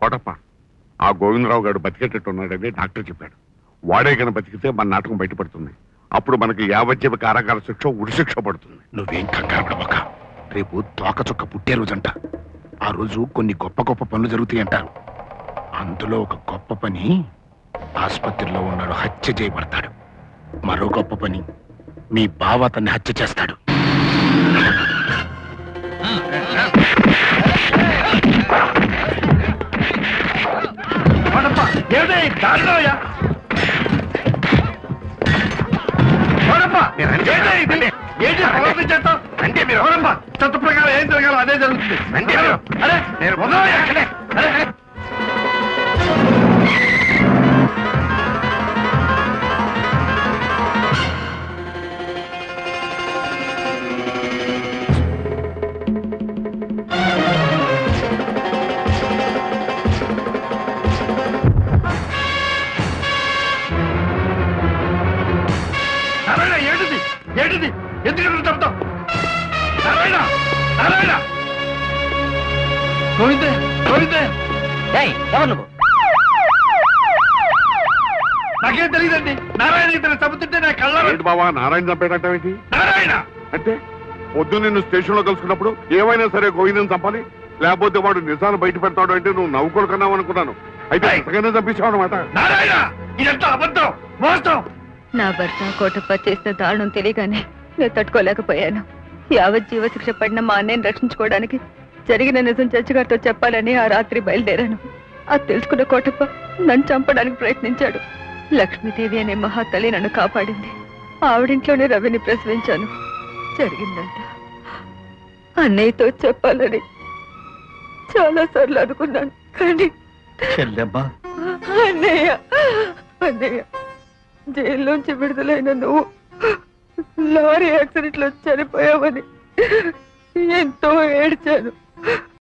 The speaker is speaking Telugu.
కోటప్ప, ఆ గోవిందరావు గారు బతికేటట్టున్నాడని డాక్టర్ చెప్పాడు. వాడే కనుక బతికితే మన నాటకం బయటపడుతుంది. అప్పుడు మనకి యావజ్జీవ కారాగార శిక్ష, ఉరి శిక్ష పడుతుంది. నువ్వేం కంగారు పడబోక. రేపు తోకచుక్క పుట్టే రోజంట. ఆ రోజు కొన్ని గొప్ప గొప్ప పనులు జరుగుతాయి అంటారు. అందులో ఒక గొప్ప పని, ఆసుపత్రిలో ఉన్నాడు హత్య చేయబడతాడు. మరో గొప్ప పని, మీ బావ అతన్ని హత్య చేస్తాడు. అంటే మీరు చట్ట ప్రకారం ఏం జరగాలో అదే జరుగుతుంది. అరే నేను ఏంటిది? ఎందుకు చెప్తావు? నారాయణ, నారాయణ, గోవిందే, గోవిందే, ఎవరు నువ్వు? నాకేం తెలియదండి. నారాయణ ఇతను చంపుతుంటే నా కళ్ళ. బాబా, నారాయణ చంపేటంటే నారాయణ అంటే పొద్దు నిన్ను స్టేషన్ లో కలుసుకున్నప్పుడు ఏమైనా సరే గోవిందని చంపాలి, లేకపోతే వాడు నిజాలు బయట పెడతాడు అంటే నువ్వు నవ్వుకోలు కన్నావు అనుకున్నాను. అయితే ఎంతగానే చంపించావు అనమాట. నారాయణ, ఇదంతా అబద్ధం, మోసం. నా భర్త కోటప్ప చేసిన దారుణం తెలియగానే నేను తట్టుకోలేకపోయాను. యావజ్జీవ శిక్ష పడిన మా అన్నయ్యని రక్షించుకోవడానికి జరిగిన నిజం చచ్చిగారితో చెప్పాలని ఆ రాత్రి బయలుదేరాను. అది తెలుసుకున్న కోటప్ప నన్ను చంపడానికి ప్రయత్నించాడు. లక్ష్మీదేవి అనే మహాతల్లి నన్ను కాపాడింది. ఆవిడింట్లోనే రవిని ప్రసవించాను. జరిగిందంట అన్నయ్యతో చెప్పాలని చాలా సార్లు అనుకున్నాను, కానీ అన్నయ్య అన్నయ్య జైల్లోంచి విడుదలైన నువ్వు లారీ యాక్సిడెంట్ లో చనిపోయావని ఎంతో ఏడ్చాను.